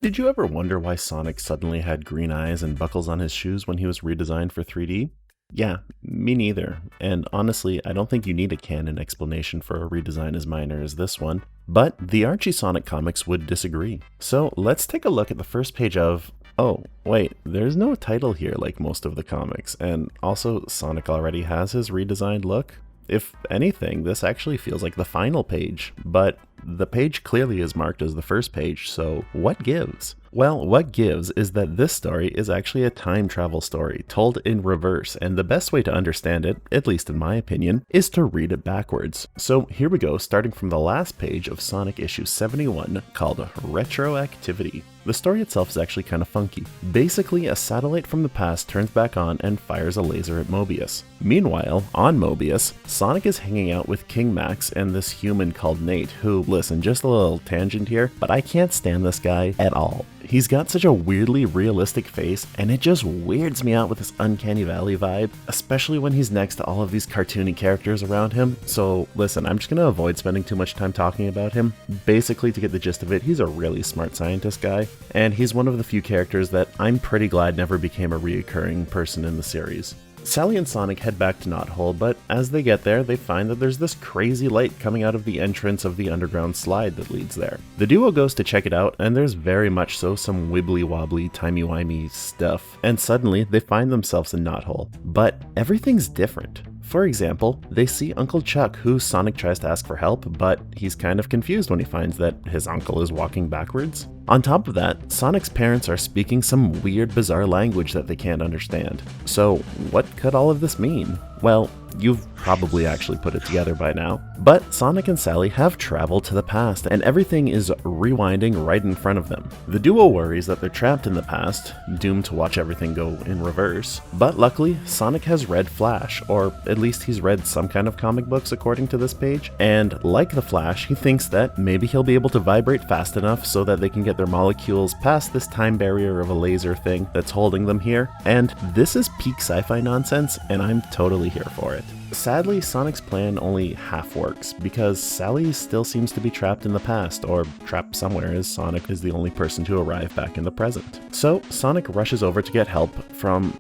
Did you ever wonder why Sonic suddenly had green eyes and buckles on his shoes when he was redesigned for 3D? Yeah, me neither. And honestly, I don't think you need a canon explanation for a redesign as minor as this one. But the Archie Sonic comics would disagree. So let's take a look at the first page of. Oh, wait, there's no title here like most of the comics, and also Sonic already has his redesigned look. If anything, this actually feels like the final page, but the page clearly is marked as the first page, so what gives? Well, what gives is that this story is actually a time travel story told in reverse, and the best way to understand it, at least in my opinion, is to read it backwards. So here we go, starting from the last page of Sonic issue 71, called Retroactivity. The story itself is actually kind of funky. Basically, a satellite from the past turns back on and fires a laser at Mobius. Meanwhile, on Mobius, Sonic is hanging out with King Max and this human called Nate, who, listen, just a little tangent here, but I can't stand this guy at all. He's got such a weirdly realistic face, and it just weirds me out with this Uncanny Valley vibe, especially when he's next to all of these cartoony characters around him. So listen, I'm just gonna avoid spending too much time talking about him. Basically, to get the gist of it, he's a really smart scientist guy, and he's one of the few characters that I'm pretty glad never became a reoccurring person in the series. Sally and Sonic head back to Knothole, but as they get there, they find that there's this crazy light coming out of the entrance of the underground slide that leads there. The duo goes to check it out, and there's very much so some wibbly-wobbly, timey-wimey stuff, and suddenly they find themselves in Knothole. But everything's different. For example, they see Uncle Chuck, who Sonic tries to ask for help, but he's kind of confused when he finds that his uncle is walking backwards. On top of that, Sonic's parents are speaking some weird, bizarre language that they can't understand. So, what could all of this mean? Well, you've probably actually put it together by now. But Sonic and Sally have traveled to the past, and everything is rewinding right in front of them. The duo worries that they're trapped in the past, doomed to watch everything go in reverse. But luckily, Sonic has read Flash, or at least he's read some kind of comic books according to this page, and like the Flash, he thinks that maybe he'll be able to vibrate fast enough so that they can get their molecules past this time barrier of a laser thing that's holding them here. And this is peak sci-fi nonsense, and I'm totally here for it. Sadly, Sonic's plan only half works, because Sally still seems to be trapped in the past, or trapped somewhere as Sonic is the only person to arrive back in the present. So, Sonic rushes over to get help from...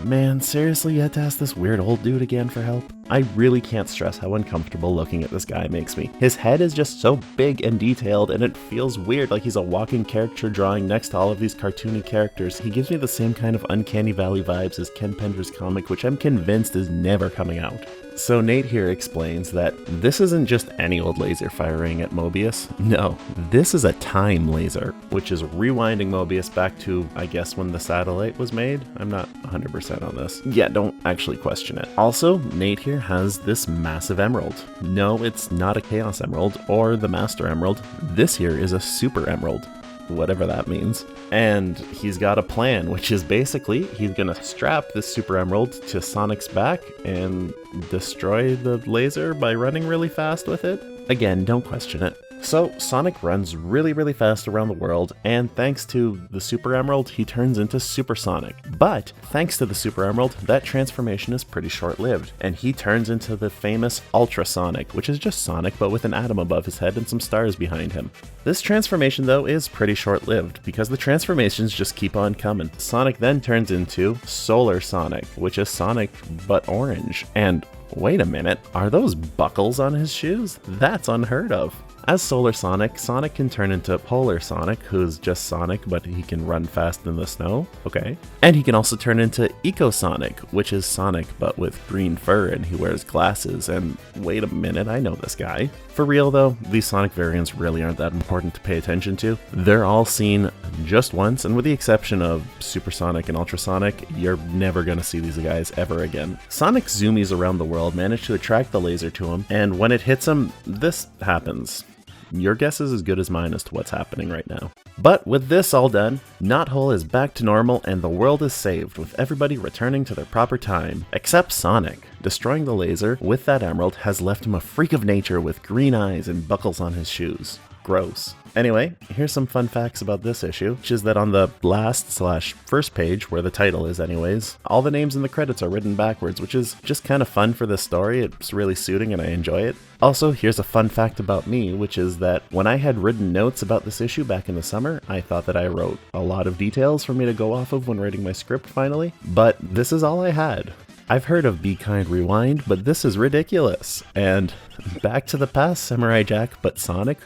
man, seriously, you had to ask this weird old dude again for help? I really can't stress how uncomfortable looking at this guy makes me. His head is just so big and detailed, and it feels weird like he's a walking caricature drawing next to all of these cartoony characters. He gives me the same kind of Uncanny Valley vibes as Ken Pender's comic, which I'm convinced is never coming out. So Nate here explains that this isn't just any old laser firing at Mobius. No, this is a time laser, which is rewinding Mobius back to, I guess, when the satellite was made. I'm not 100% on this. Yeah, don't actually question it. Also, Nate here has this massive emerald. No, it's not a Chaos Emerald or the Master Emerald. This here is a Super Emerald, whatever that means. And he's got a plan, which is basically he's gonna strap this Super Emerald to Sonic's back and destroy the laser by running really fast with it. Again, don't question it. So Sonic runs really fast around the world, and thanks to the Super Emerald, he turns into Super Sonic. But thanks to the Super Emerald, that transformation is pretty short-lived, and he turns into the famous Ultra Sonic, which is just Sonic but with an atom above his head and some stars behind him. This transformation though is pretty short-lived, because the transformations just keep on coming. Sonic then turns into Solar Sonic, which is Sonic but orange. And wait a minute, are those buckles on his shoes? That's unheard of. As Solar Sonic, Sonic can turn into Polar Sonic, who's just Sonic, but he can run fast in the snow. Okay. And he can also turn into Eco Sonic, which is Sonic, but with green fur, and he wears glasses. And wait a minute, I know this guy. For real though, these Sonic variants really aren't that important to pay attention to. They're all seen just once, and with the exception of Super Sonic and Ultra Sonic, you're never gonna see these guys ever again. Sonic's zoomies around the world manage to attract the laser to him, and when it hits him, this happens. Your guess is as good as mine as to what's happening right now. But with this all done, Knothole is back to normal and the world is saved, with everybody returning to their proper time, except Sonic. Destroying the laser with that emerald has left him a freak of nature with green eyes and buckles on his shoes. Gross. Anyway, here's some fun facts about this issue, which is that on the last/first page, where the title is anyways, all the names in the credits are written backwards, which is just kind of fun for this story. It's really suiting and I enjoy it. Also, here's a fun fact about me, which is that when I had written notes about this issue back in the summer, I thought that I wrote a lot of details for me to go off of when writing my script finally, but this is all I had. I've heard of Be Kind Rewind, but this is ridiculous. And Back to the Past, Samurai Jack, but Sonic? ?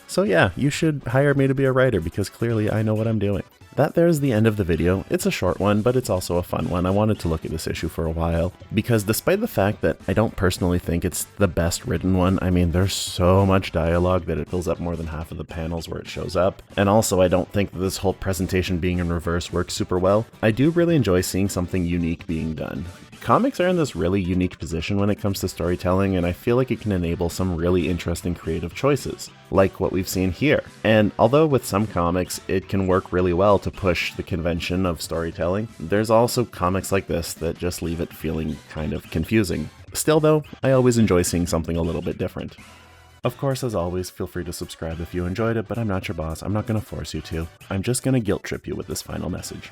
So yeah, you should hire me to be a writer because clearly I know what I'm doing. That there's the end of the video. It's a short one, but it's also a fun one. I wanted to look at this issue for a while because despite the fact that I don't personally think it's the best written one, I mean, there's so much dialogue that it fills up more than half of the panels where it shows up. And also, I don't think that this whole presentation being in reverse works super well. I do really enjoy seeing something unique being done. Comics are in this really unique position when it comes to storytelling, and I feel like it can enable some really interesting creative choices, like what we've seen here. And although with some comics it can work really well to push the convention of storytelling, there's also comics like this that just leave it feeling kind of confusing. Still though, I always enjoy seeing something a little bit different. Of course, as always, feel free to subscribe if you enjoyed it, but I'm not your boss. I'm not going to force you to. I'm just going to guilt trip you with this final message.